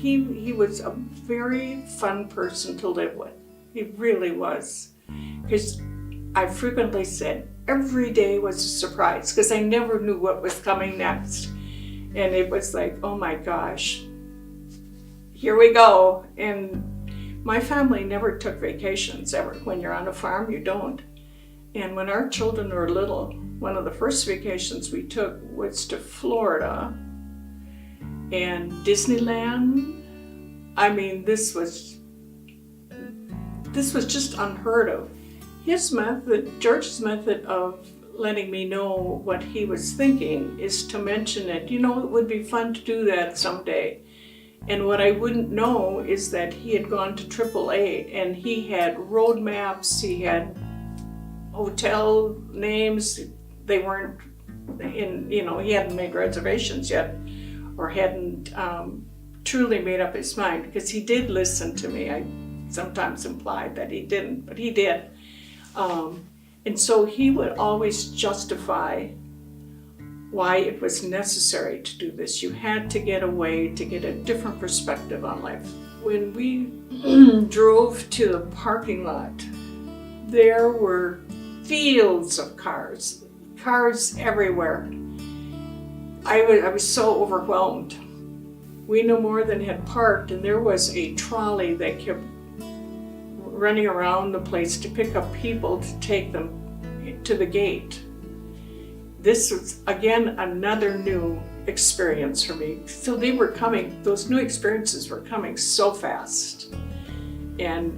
he was a very fun person to live with. He really was. Because I frequently said every day was a surprise because I never knew what was coming next. And it was like, oh my gosh, here we go. And my family never took vacations ever. When you're on a farm, you don't. And when our children were little, one of the first vacations we took was to Florida and Disneyland. I mean, this was just unheard of. His method, George's method of letting me know what he was thinking is to mention it. You know, it would be fun to do that someday. And what I wouldn't know is that he had gone to AAA and he had road maps, he had hotel names. They weren't in, you know, he hadn't made reservations yet or hadn't truly made up his mind, because he did listen to me. I sometimes implied that he didn't, but he did. And so he would always justify why it was necessary to do this. You had to get away to get a different perspective on life. When we drove to the parking lot, there were fields of cars everywhere. I was so overwhelmed. We no more than had parked, and there was a trolley that kept running around the place to pick up people to take them to the gate. This was, again, another new experience for me. So they were coming, those new experiences were coming so fast. And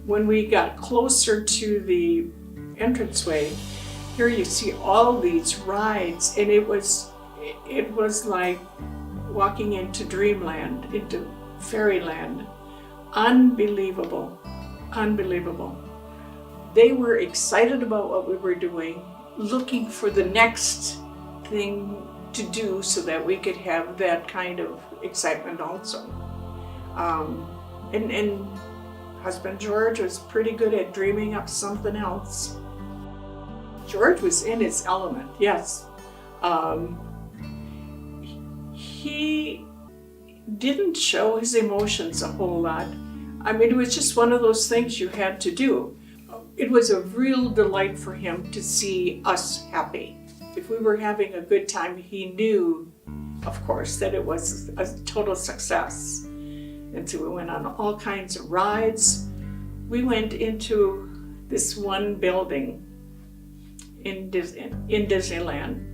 when we got closer to the entranceway, here you see all these rides, and it was like walking into dreamland, into fairyland. Unbelievable, unbelievable. They were excited about what we were doing, looking for the next thing to do so that we could have that kind of excitement also. And husband George was pretty good at dreaming up something else. George was in his element, yes. He didn't show his emotions a whole lot. I mean, it was just one of those things you had to do. It was a real delight for him to see us happy. If we were having a good time, he knew, of course, that it was a total success. And so we went on all kinds of rides. We went into this one building in Disneyland.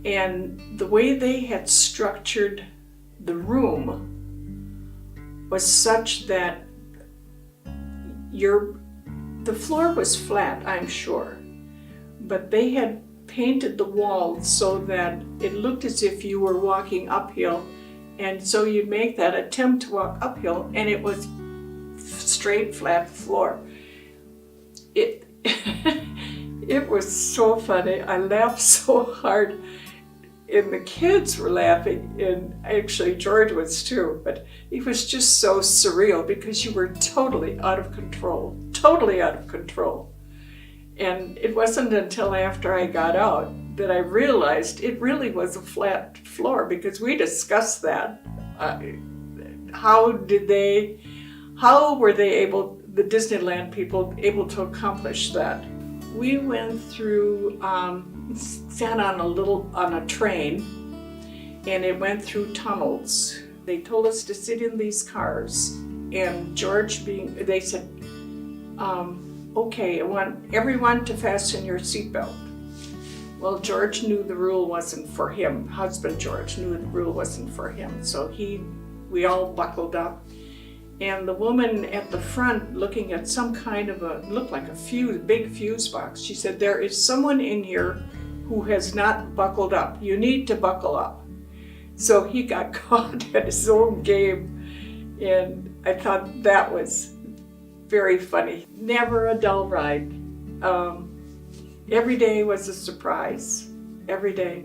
And the way they had structured the room was such that the floor was flat, I'm sure, but they had painted the walls so that it looked as if you were walking uphill, and so you'd make that attempt to walk uphill, and it was straight, flat floor. It was so funny. I laughed so hard. And the kids were laughing, and actually George was too, but it was just so surreal because you were totally out of control. And it wasn't until after I got out that I realized it really was a flat floor, because we discussed that. How were the Disneyland people able to accomplish that? We went through, sat on a train, and it went through tunnels. They told us to sit in these cars, and they said, okay, I want everyone to fasten your seatbelt. Well, George knew the rule wasn't for him. Husband George knew the rule wasn't for him, so we all buckled up. And the woman at the front, looking at some kind of looked like a big fuse box, she said, there is someone in here who has not buckled up. You need to buckle up. So he got caught at his own game, and I thought that was very funny. Never a dull ride. Every day was a surprise, every day.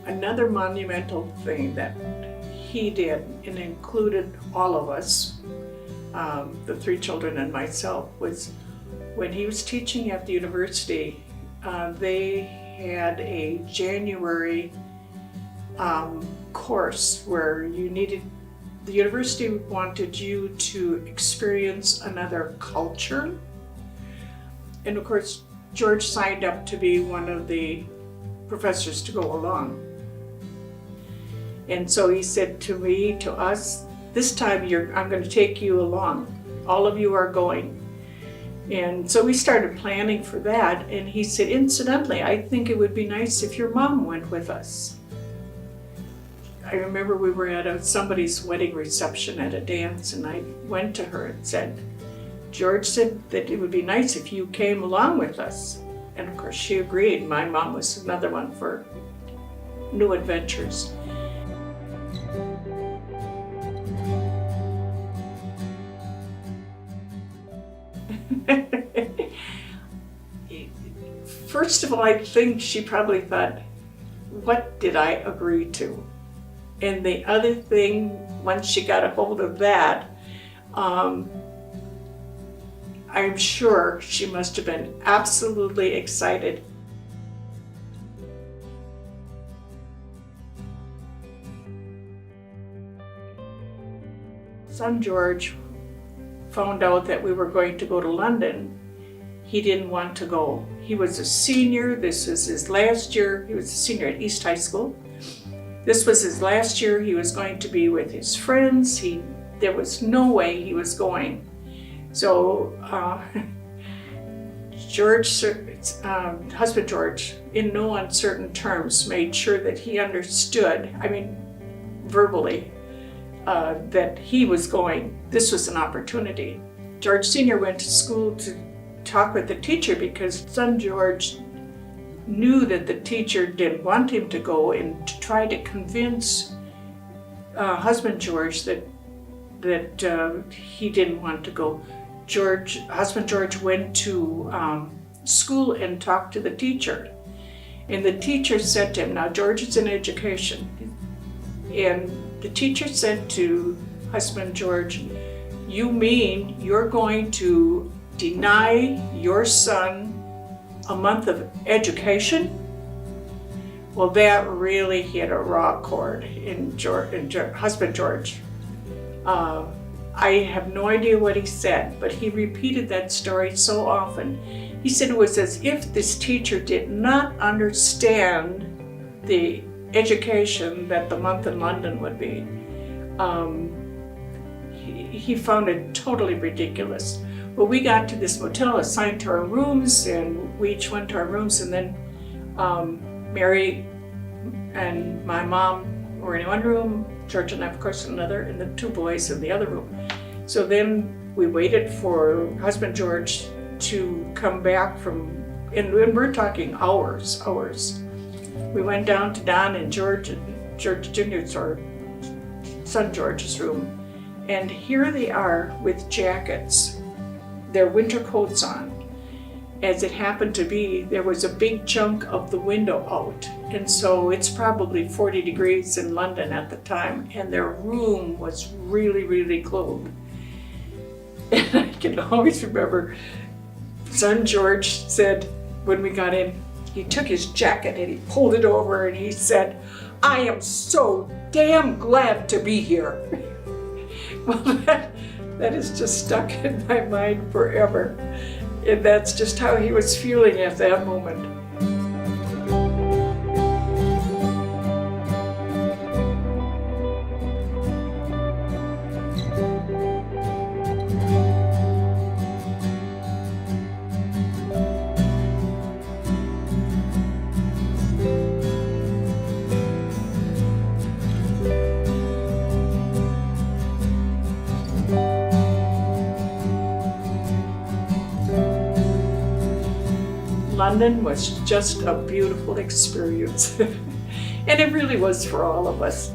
Another monumental thing that he did, and included all of us, the 3 children and myself, was When he was teaching at the university, they had a January course where the university wanted you to experience another culture. And of course, George signed up to be one of the professors to go along. And so he said to us, this time I'm going to take you along. All of you are going. And so we started planning for that. And he said, incidentally, I think it would be nice if your mom went with us. I remember we were at somebody's wedding reception at a dance, and I went to her and said, George said that it would be nice if you came along with us. And of course she agreed. My mom was another one for new adventures. First of all, I think she probably thought, what did I agree to? And the other thing, once she got a hold of that, I'm sure she must have been absolutely excited. Son George found out that we were going to go to London. He didn't want to go. He was a senior. This was his last year. He was a senior at East High School. This was his last year. He was going to be with his friends. There was no way he was going. So husband George, in no uncertain terms, made sure that he understood, verbally, that he was going. This was an opportunity. George Sr. went to school to talk with the teacher because son George knew that the teacher didn't want him to go, and to try to convince husband George that he didn't want to go. Husband George went to school and talked to the teacher. And the teacher said to him, now George is in education, and the teacher said to husband George, you mean you're going to deny your son a month of education? Well, that really hit a raw chord in husband George. I have no idea what he said, but he repeated that story so often. He said it was as if this teacher did not understand the education that the month in London would be. He found it totally ridiculous. Well, we got to this motel, assigned to our rooms, and we each went to our rooms, and then Mary and my mom were in one room, George and I, of course, in another, and the two boys in the other room. So then we waited for husband George to come back and we're talking hours. We went down to Don and George Jr.'s, or son George's room, and here they are with jackets, their winter coats on. As it happened to be, there was a big chunk of the window out, and so it's probably 40 degrees in London at the time, and their room was really, really cold. And I can always remember son George said, when we got in, he took his jacket and he pulled it over and he said, I am so damn glad to be here. Well, that is just stuck in my mind forever. And that's just how he was feeling at that moment. London was just a beautiful experience. And it really was for all of us.